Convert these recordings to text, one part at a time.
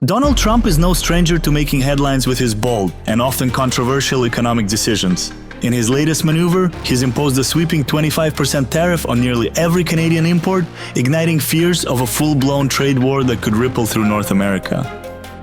Donald Trump is no stranger to making headlines with his bold and often controversial economic decisions. In his latest maneuver, he's imposed a sweeping 25% tariff on nearly every Canadian import, igniting fears of a full-blown trade war that could ripple through North America.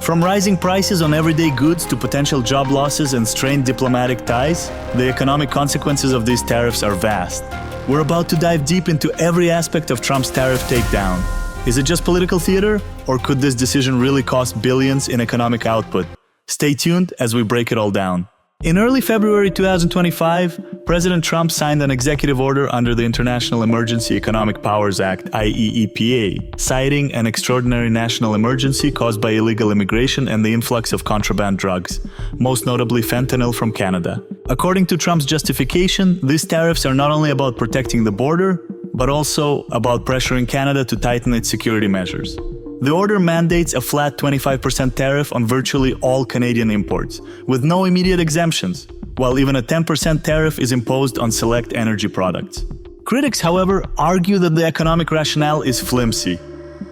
From rising prices on everyday goods to potential job losses and strained diplomatic ties, the economic consequences of these tariffs are vast. We're about to dive deep into every aspect of Trump's tariff takedown. Is it just political theater, or could this decision really cost billions in economic output? Stay tuned as we break it all down. In early February 2025, President Trump signed an executive order under the International Emergency Economic Powers Act, IEEPA, citing an extraordinary national emergency caused by illegal immigration and the influx of contraband drugs, most notably fentanyl from Canada. According to Trump's justification, these tariffs are not only about protecting the border, but also about pressuring Canada to tighten its security measures. The order mandates a flat 25% tariff on virtually all Canadian imports, with no immediate exemptions, while even a 10% tariff is imposed on select energy products. Critics, however, argue that the economic rationale is flimsy.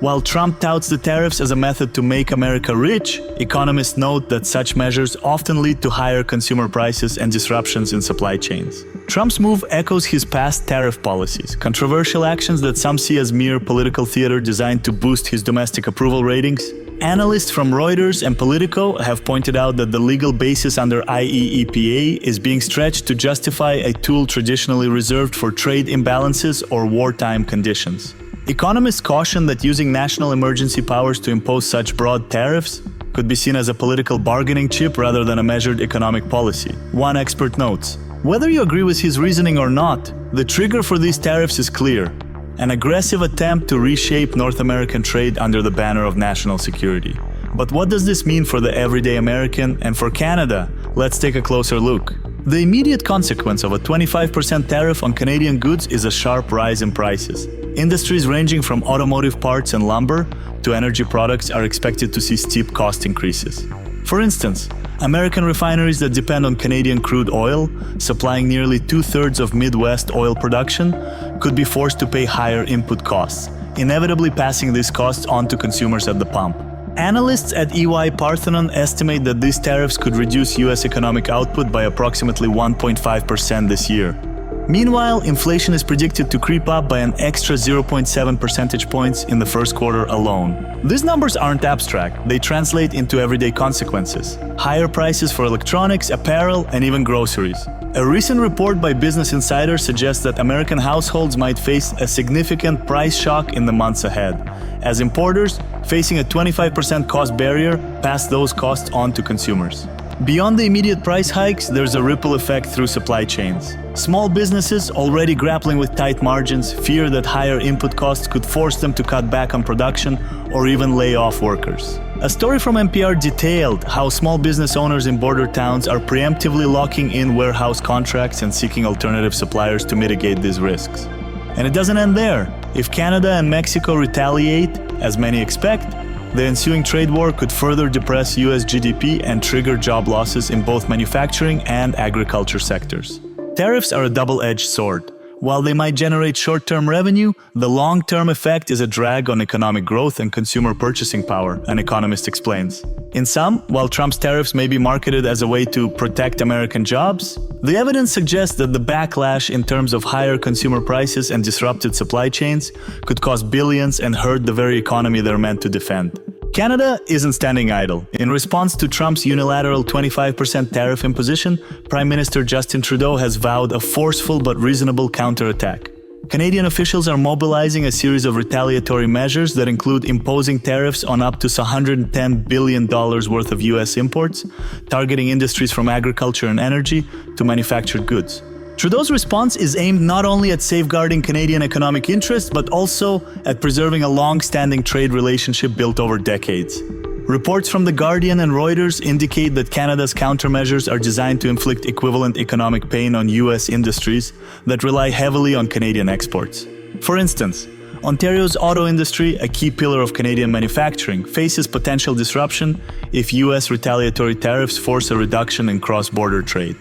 While Trump touts the tariffs as a method to make America rich, economists note that such measures often lead to higher consumer prices and disruptions in supply chains. Trump's move echoes his past tariff policies, controversial actions that some see as mere political theater designed to boost his domestic approval ratings. Analysts from Reuters and Politico have pointed out that the legal basis under IEEPA is being stretched to justify a tool traditionally reserved for trade imbalances or wartime conditions. Economists caution that using national emergency powers to impose such broad tariffs could be seen as a political bargaining chip rather than a measured economic policy. One expert notes, "Whether you agree with his reasoning or not, the trigger for these tariffs is clear: an aggressive attempt to reshape North American trade under the banner of national security." But what does this mean for the everyday American and for Canada? Let's take a closer look. The immediate consequence of a 25% tariff on Canadian goods is a sharp rise in prices. Industries ranging from automotive parts and lumber to energy products are expected to see steep cost increases. For instance, American refineries that depend on Canadian crude oil, supplying nearly 2/3 of Midwest oil production, could be forced to pay higher input costs, inevitably passing these costs on to consumers at the pump. Analysts at EY Parthenon estimate that these tariffs could reduce U.S. economic output by approximately 1.5% this year. Meanwhile, inflation is predicted to creep up by an extra 0.7 percentage points in the first quarter alone. These numbers aren't abstract, they translate into everyday consequences: higher prices for electronics, apparel, and even groceries. A recent report by Business Insider suggests that American households might face a significant price shock in the months ahead, as importers, facing a 25% cost barrier, pass those costs on to consumers. Beyond the immediate price hikes, there's a ripple effect through supply chains. Small businesses, already grappling with tight margins, fear that higher input costs could force them to cut back on production or even lay off workers. A story from NPR detailed how small business owners in border towns are preemptively locking in warehouse contracts and seeking alternative suppliers to mitigate these risks. And it doesn't end there. If Canada and Mexico retaliate, as many expect, the ensuing trade war could further depress US GDP and trigger job losses in both manufacturing and agriculture sectors. Tariffs are a double-edged sword. While they might generate short-term revenue, the long-term effect is a drag on economic growth and consumer purchasing power, an economist explains. In sum, while Trump's tariffs may be marketed as a way to protect American jobs, the evidence suggests that the backlash in terms of higher consumer prices and disrupted supply chains could cost billions and hurt the very economy they're meant to defend. Canada isn't standing idle. In response to Trump's unilateral 25% tariff imposition, Prime Minister Justin Trudeau has vowed a forceful but reasonable counterattack. Canadian officials are mobilizing a series of retaliatory measures that include imposing tariffs on up to $110 billion worth of US imports, targeting industries from agriculture and energy to manufactured goods. Trudeau's response is aimed not only at safeguarding Canadian economic interests, but also at preserving a long-standing trade relationship built over decades. Reports from The Guardian and Reuters indicate that Canada's countermeasures are designed to inflict equivalent economic pain on US industries that rely heavily on Canadian exports. For instance, Ontario's auto industry, a key pillar of Canadian manufacturing, faces potential disruption if US retaliatory tariffs force a reduction in cross-border trade.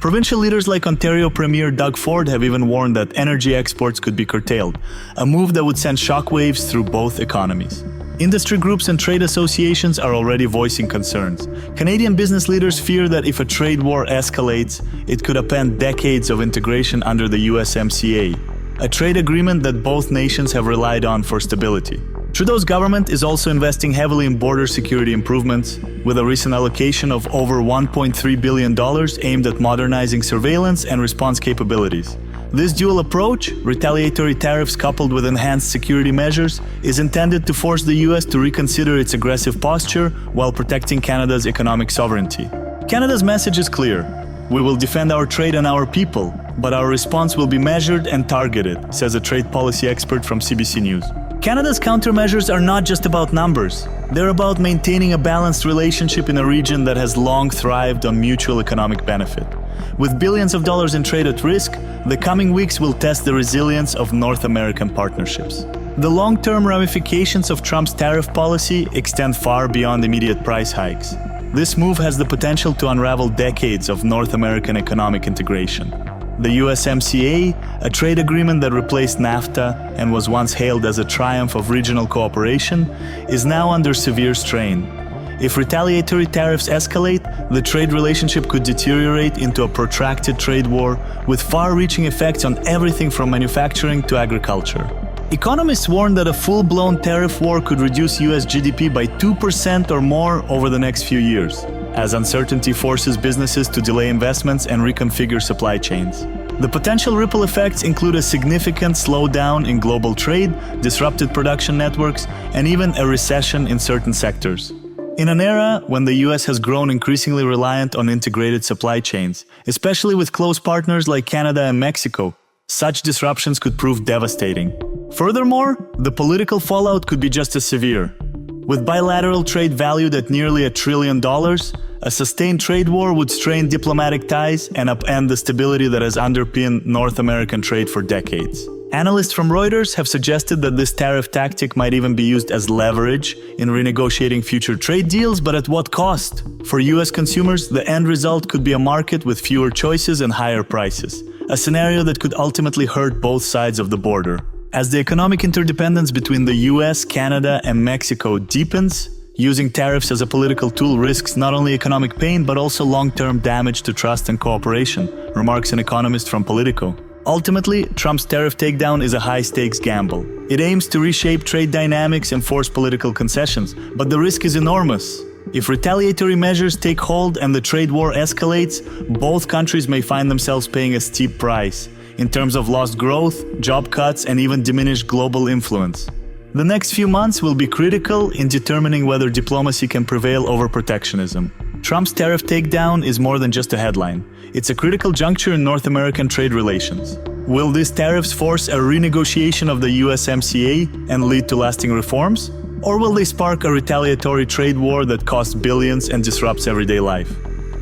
Provincial leaders like Ontario Premier Doug Ford have even warned that energy exports could be curtailed, a move that would send shockwaves through both economies. Industry groups and trade associations are already voicing concerns. Canadian business leaders fear that if a trade war escalates, it could upend decades of integration under the USMCA, a trade agreement that both nations have relied on for stability. Trudeau's government is also investing heavily in border security improvements, with a recent allocation of over $1.3 billion aimed at modernizing surveillance and response capabilities. This dual approach, retaliatory tariffs coupled with enhanced security measures, is intended to force the US to reconsider its aggressive posture while protecting Canada's economic sovereignty. Canada's message is clear. We will defend our trade and our people, but our response will be measured and targeted, says a trade policy expert from CBC News. Canada's countermeasures are not just about numbers. They're about maintaining a balanced relationship in a region that has long thrived on mutual economic benefit. With billions of dollars in trade at risk, the coming weeks will test the resilience of North American partnerships. The long-term ramifications of Trump's tariff policy extend far beyond immediate price hikes. This move has the potential to unravel decades of North American economic integration. The USMCA, a trade agreement that replaced NAFTA and was once hailed as a triumph of regional cooperation, is now under severe strain. If retaliatory tariffs escalate, the trade relationship could deteriorate into a protracted trade war with far-reaching effects on everything from manufacturing to agriculture. Economists warn that a full-blown tariff war could reduce US GDP by 2% or more over the next few years, as uncertainty forces businesses to delay investments and reconfigure supply chains. The potential ripple effects include a significant slowdown in global trade, disrupted production networks, and even a recession in certain sectors. In an era when the US has grown increasingly reliant on integrated supply chains, especially with close partners like Canada and Mexico, such disruptions could prove devastating. Furthermore, the political fallout could be just as severe. With bilateral trade valued at nearly $1 trillion, a sustained trade war would strain diplomatic ties and upend the stability that has underpinned North American trade for decades. Analysts from Reuters have suggested that this tariff tactic might even be used as leverage in renegotiating future trade deals, but at what cost? For US consumers, the end result could be a market with fewer choices and higher prices, a scenario that could ultimately hurt both sides of the border. As the economic interdependence between the US, Canada, and Mexico deepens, using tariffs as a political tool risks not only economic pain but also long-term damage to trust and cooperation, remarks an economist from Politico. Ultimately, Trump's tariff takedown is a high-stakes gamble. It aims to reshape trade dynamics and force political concessions, but the risk is enormous. If retaliatory measures take hold and the trade war escalates, both countries may find themselves paying a steep price in terms of lost growth, job cuts, and even diminished global influence. The next few months will be critical in determining whether diplomacy can prevail over protectionism. Trump's tariff takedown is more than just a headline. It's a critical juncture in North American trade relations. Will these tariffs force a renegotiation of the USMCA and lead to lasting reforms? Or will they spark a retaliatory trade war that costs billions and disrupts everyday life?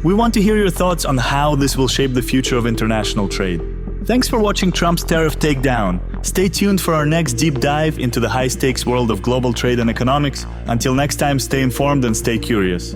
We want to hear your thoughts on how this will shape the future of international trade. Thanks for watching Trump's Tariff Takedown. Stay tuned for our next deep dive into the high-stakes world of global trade and economics. Until next time, stay informed and stay curious.